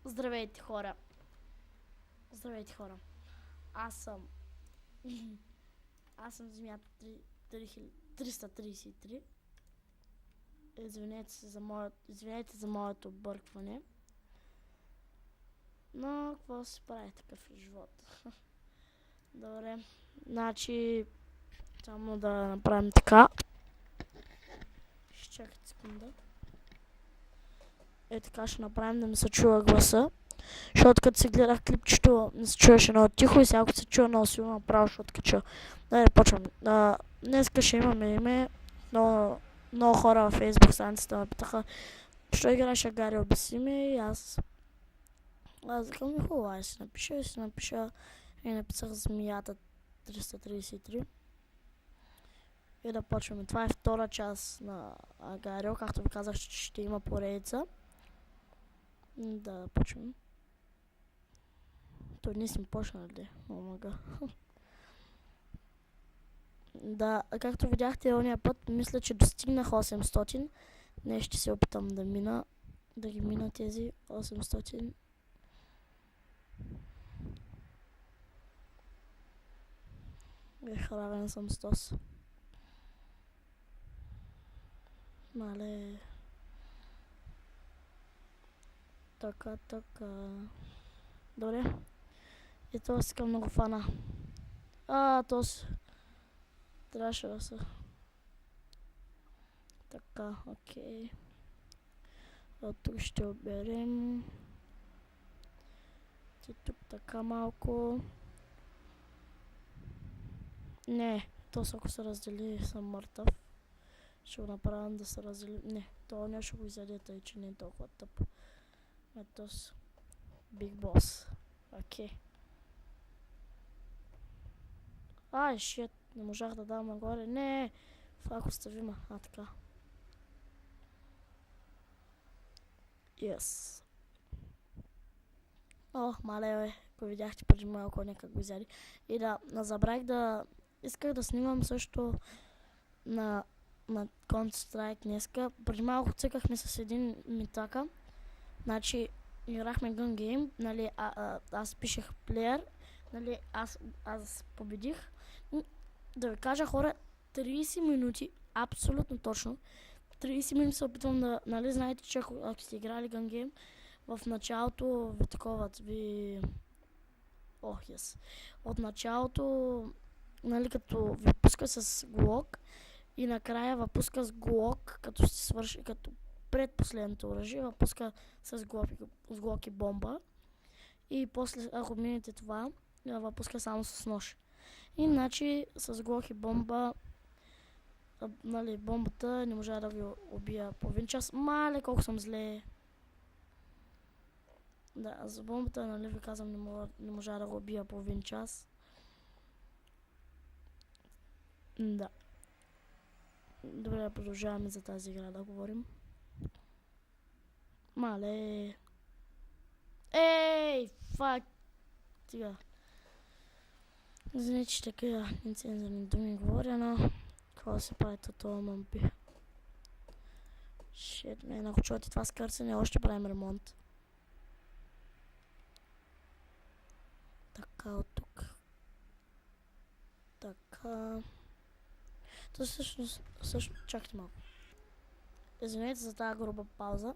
Здравейте хора. Здравейте хора. Аз съм... Аз съм Земята 333. Извинете за моето объркване. Но какво се прави, такъв е живот. Добре. Значи... Само да направим така. Ще чакайте секунда. Така ще направим да ми се чува гласа. Защото като си гледах клипчето, не се чуеше много тихо и сега се чува много силно направо, ще откача. Да почвам. Днеска ще имаме име. Много хора във Facebook страницата ме питаха, що играеш Гари, обясни ми, и аз викам ми хубаво, аз си напиша и написах Змията 333. И да почваме. Това е втора част на Гарио, както ви казах, ще има поредица. Да почваме. Той не сме почнали. Омага. Да, както видяхте ония път, мисля, че достигнах 800. Днес ще се опитам да ги мина тези 800. Равен съм 100. Мале. Така. Добре. И това си към много фана. Този. Трябваше да се. Така, окей. От тук ще оберем. Ти тук така малко. Не, то ако се раздели съм мъртъв. Ще го направим да се раздели. Не, то не ще го изяде, тъй че не е толкова тъп. Ето с Big Boss. Окей. Шит, не можах да дам нагоре. Не, фак остави ма. Така. Yes. Мале бе, ако видяхте преди малко някак го изяди. И забравих да... Исках да снимам също на Counter-Strike днеска. Преди малко цъкахме с един митака. Значи, играхме Gun Game, нали, аз пишех плеер, нали, аз победих. Да ви кажа, хора, 30 минути, абсолютно точно, 30 минути се опитвам да, нали, знаете, че ако сте играли Gun Game, в началото ви таковат, от началото, нали, като ви пуска с глок и накрая ви пуска с глок, като сте свърши, като предпоследното оръжие, пуска с глок и бомба. И после, ако минете това, пуска само с нож. Иначе с глок и бомба, нали, бомбата не можа да ви убия половин час. Мале, колко съм зле. Да, за бомбата, нали, ви казвам, не можа да го убия половин час. Да. Добре, продължаваме за тази игра да говорим. Мале. Ей, фак. Тига. Извините, че такива нецензурни думи говоря, но какво се прави това мъмпи? Шет, мен, ако чувате това скърцане, още правим ремонт. Така, от тук. Така. То всъщност, чакайте малко. Извинете за тази груба пауза.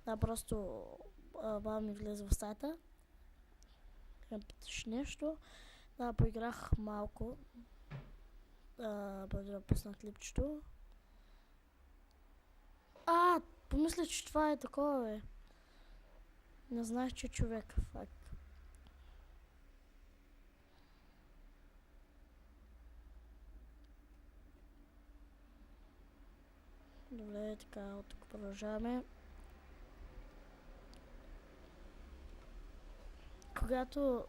Да, просто баба ми влезе в стаята. Да питаш нещо. Да, поиграх малко. Преди да пусна клипчето. Помисля, че това е такова, бе. Не знаех, че човек. Факт. Добре, така, от тук продължаваме. Когато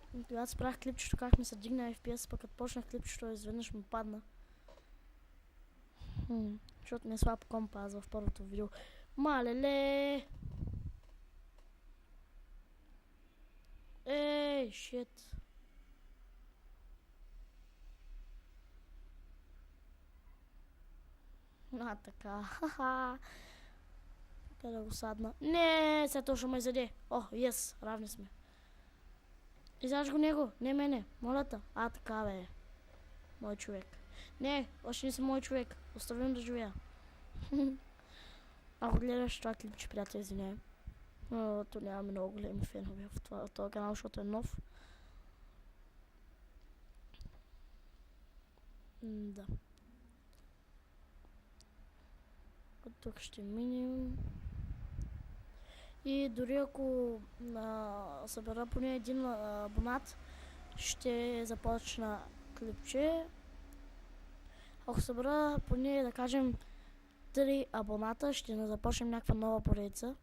спрях клипчето, как ми се дигна FPS, пък като почнах клипчето, изведнъж ми падна. Защото ми е слаб компа аз в първото видео. Малеле! Ей, шит! Така, ха-ха! Къде го садна? Не, сега то ще ме изяде. О, ес, равни сме. Изяж го него, не мене, моля те. А, така бе. Мой човек. Не, още не си мой човек. Оставим да живея. Ако гледаш това клипче, приятел, извиняй. То нямаме много големи фенове в този канал, защото е нов. Да. От тук ще минем. И дори ако събера поне един абонат, ще започна клипче. Ако събера поне, да кажем, 3 абоната, ще започнем някаква нова поредица.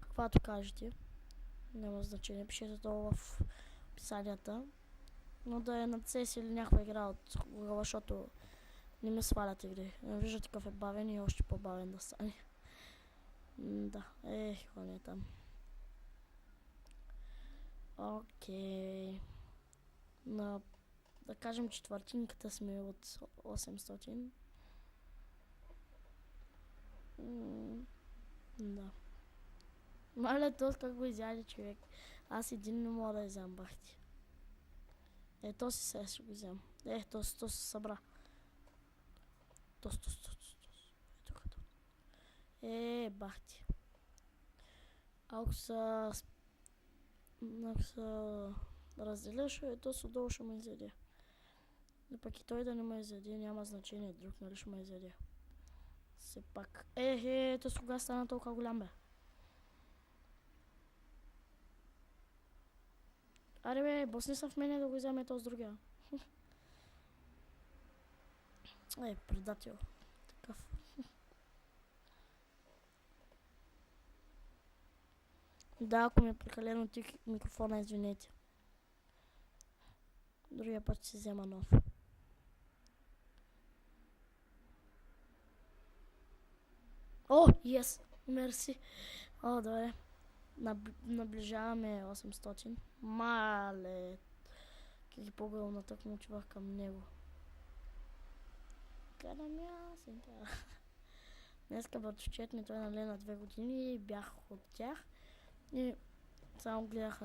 Каквато кажете. Няма значение, пишете долу в описанията. Но да е на CS или някаква игра от Google, защото не ме свалят игри. Виждате какъв е бавен и още по-бавен да стане. Да, ходи там. Окей. Да кажем, четвъртинката сме от 800. Да. Маля, то как го изяде човек. Аз един не мога да изям, бахти. То си сега ще го взем. То се събра. Бахти. Ако се разделяш, то с отдолу ще ме изяде. Но пък и той да не ме изяде, няма значение друг, нали ще ме изяде. Все пак. То с кога стана толкова голям, бе? Аре бе, босни са в мене да го вземе то с другия. Предател. Такъв. Да, ако ми е прекалено тих микрофона, извинете. Другия път ще си взема нов. О, ес! Мерси. О, добре. Наближаваме 800. Мале. Как по-гълно натъкно отивах към него. Къде ми аз? Днеска братовчет ми той нали на 2 години и бях от тях. И само гледах,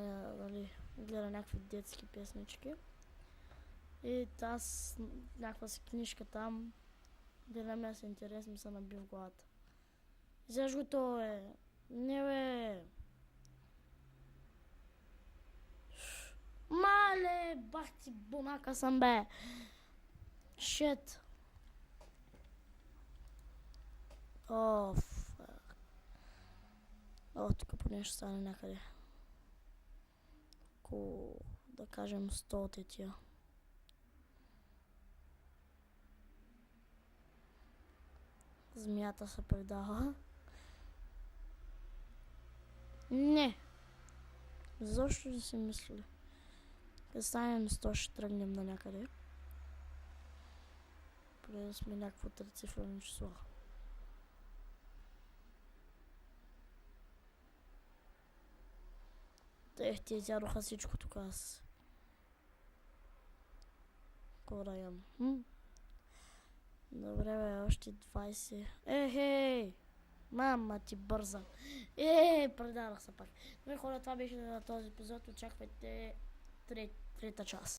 гледа някакви детски песнички. И аз някаква си книжка там. Гледам аз интерес ми се наби в главата. Взеш го то, бе. Не, бе. Мале, бах ти бонака съм, бе. Шит. О, фак. О, тук поне ще стане някъде. Около, да кажем, 100 от тия. Змията се предава. Не. Защо не си мисли? Като станем 100 ще тръгнем на някъде. Преди да сме някакво трицифрено число. Те изядоха всичко тук аз. Корайон. Добре бе, още 20. Хей! Мама ти бърза. Предадах се пак. Добре хора, това беше на този епизод. Очаквайте трета част.